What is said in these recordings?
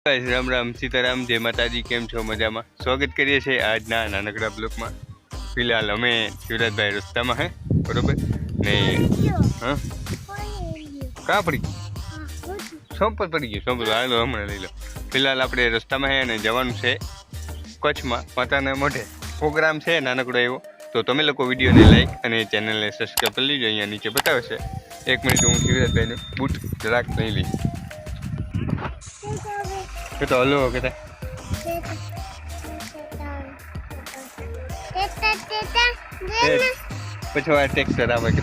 રામ રામ સીતારામ, જય માતાજી. કેમ છો? મજામાં? સ્વાગત કરીએ છીએ આજના નાનકડા બ્લોકમાં. ફિલહાલ અમે શિવરાજભાઈ રસ્તામાં હે, બરોબર ને? હા, કાં પડી ગયું? સોંપર પડી ગયું. સોંપર હાલો હમણાં લઈ લો. ફિલહાલ આપણે રસ્તામાં હે અને જવાનું છે કચ્છમાં માતાના મોઢે. પ્રોગ્રામ છે નાનકડો એવો, તો તમે લોકો વિડીયોને લાઈક અને ચેનલને સબસ્ક્રાઈબ કરી લીજો. અહીંયા નીચે બતાવે છે. 1 મિનિટ હું શિવરાજભાઈને બૂટ જરાક લઈ લઈ. કે તો હલો કે પછી આ ટ્રેક્ટર આવે કે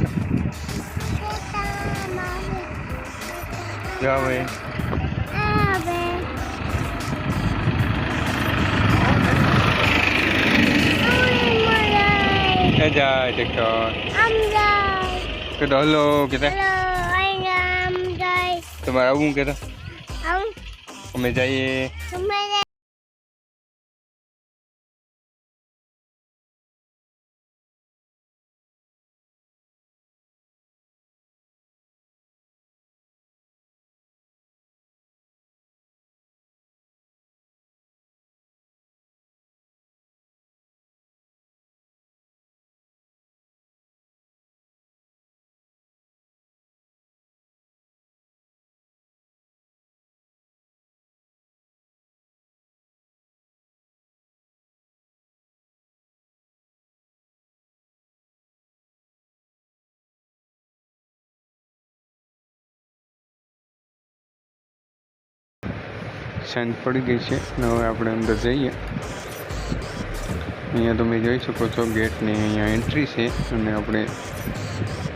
આવે જાય ટ્રેક્ટર કે તો હલો કે તમારે આવું કે અમે જઈએ. સાંજ પડી ગઈ છે અને હવે આપણે અંદર જઈએ. અહીંયા તમે જોઈ શકો છો ગેટની અહીંયા એન્ટ્રી છે અને આપણે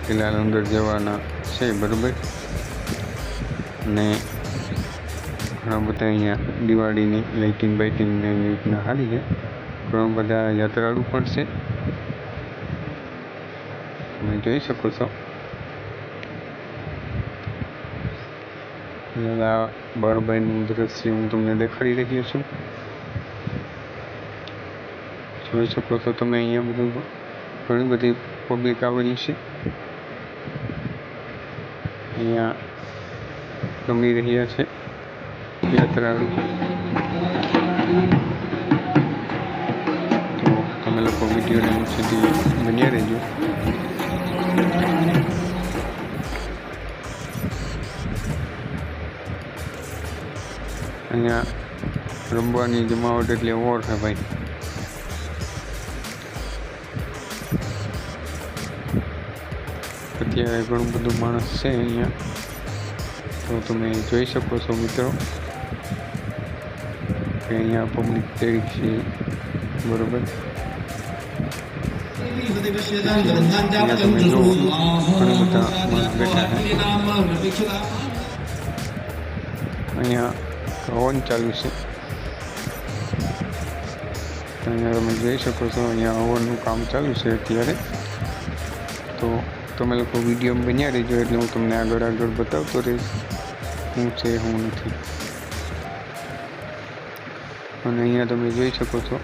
ફિલહાલ અંદર જવાના છે, બરાબર. ને ઘણા બધા અહીંયા દિવાળીની લાઇટિંગ બાઇટિંગ એવી રીતના સારી છે. ઘણા બધા યાત્રાળુ પણ છે, તમે જોઈ શકો છો. આ બારબાઈનું દ્રશ્ય હું તમને દેખાડી રહ્યો છું. જોઈ શકો છો તમે અહીંયા બધું ઘણી બધી પબ્લિક આવેલી છે. અહીંયા રમી રહ્યા છે યાત્રાળુ. તો તમે લોકો વિડીયોને સુધી બન્યા રહેજો. અહીંયા રમવાની જમાવટ એટલે ઓર છે ભાઈ. અત્યારે ઘણું બધું માણસ છે અહીંયા, તો તમે જોઈ શકો છો મિત્રો કે અહીંયા પબ્લિક કેવી છે, બરોબર. અહીંયા તમે જો ઘણા બધા માણસ બેઠા છે. અહીંયા હવન ચાલુ છે. અહીંયા તમે જોઈ શકો છો અહીંયા હવનનું કામ ચાલુ છે અત્યારે. તો તમે લોકો વિડીયો બન્યા રહેજો એટલે હું તમને આગળ બતાવતો રહીશ શું છે શું નથી. અને અહીંયા તમે જોઈ શકો છો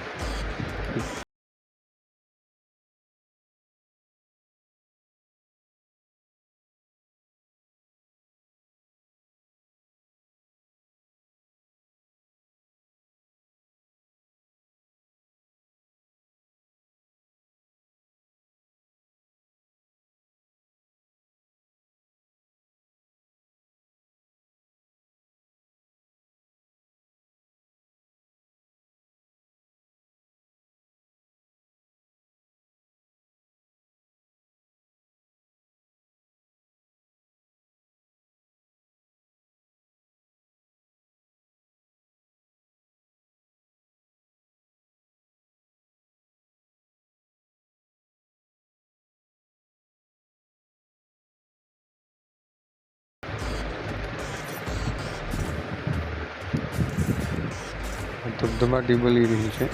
ધબધબાટી બોલી રહી છે.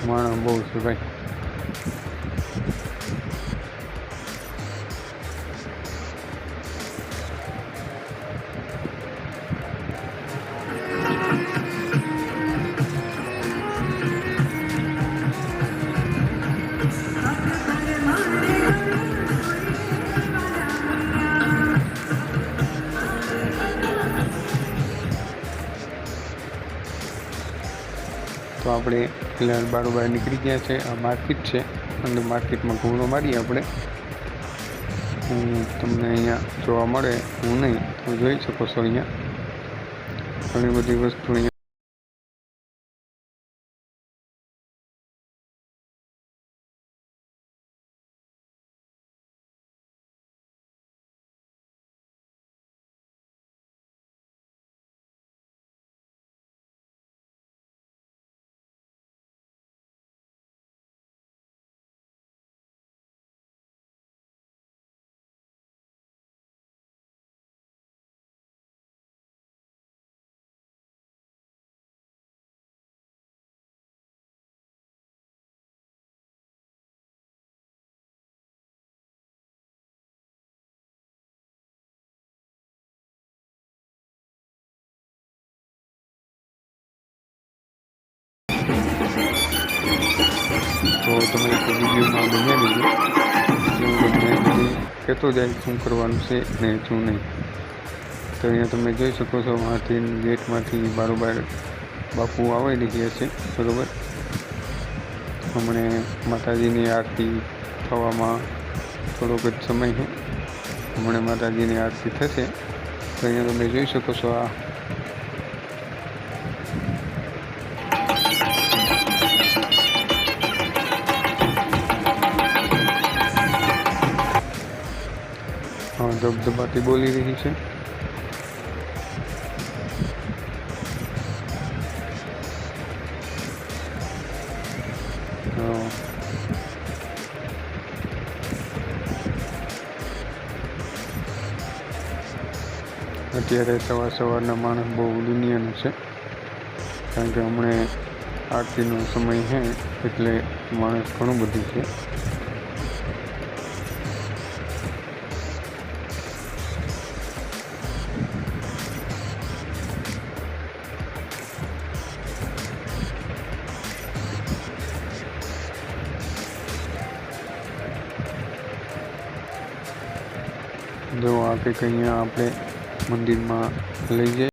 માણસ બહુ છે ભાઈ. તો આપણે ફિલહાલ બારોબાર નીકળી ગયા છે. આ માર્કેટ છે, અંદર માર્કેટમાં ઘૂમરો મારીએ આપણે. તમને અહીંયા જોવા મળે, હું નહીં તો જોઈ શકો છો. અહીંયા ઘણી બધી વસ્તુ અહીંયા તો તમે વિડીયોમાં બન્યા લીધું હું તમને બધી કહેતો જાય શું કરવાનું છે ને શું નહીં. તો અહીંયા તમે જોઈ શકો છો, આથી ગેટમાંથી બારોબાર બાપુ આવી રહ્યા છે. બરાબર, હમણાં માતાજીની આરતી થવામાં થોડોક જ સમય છે. હમણાં માતાજીની આરતી થશે. તો અહીંયા તમે જોઈ શકો છો, આ ધબધબાટી બોલી રહી છે. અત્યારે સવારના માણસ બહુ દુનિયાનો છે, કારણ કે હમણાં આરતીનો સમય છે એટલે માણસ ઘણું બધું છે. જો આ કંઈક અહીંયા આપણે મંદિરમાં લઈ જઈએ.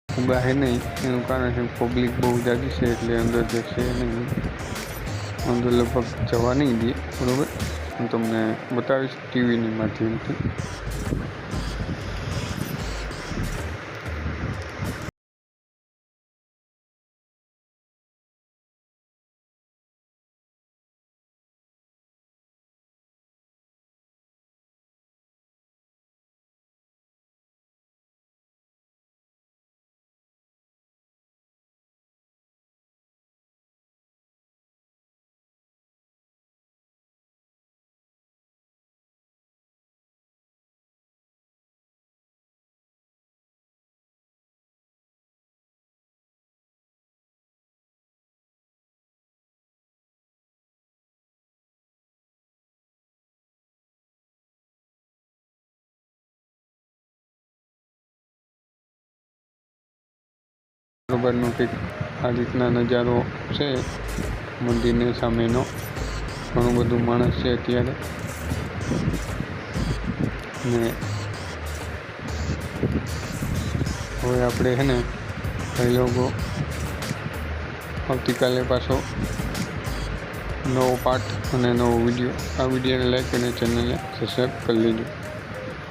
ફુગા હે નહીં, એનું કારણ છે પબ્લિક બહુ જાગી છે એટલે અંદર જશે નહીં. અંદર લગભગ જવા નહીં દે. બરાબર, હું તમને બતાવીશ ટીવીની માધ્યમથી. બરોબરનો કંઈક આ રીતના નજારો છે મંદિરની સામેનો. ઘણું બધું માણસ છે અત્યારે. ને હવે આપણે છે ને ભાઈ લોકો આવતીકાલે પાછો નવો પાર્ટ અને નવો વિડીયો. આ વિડીયોને લાઈક અને ચેનલને સબસ્ક્રાઈબ કરી લેજો.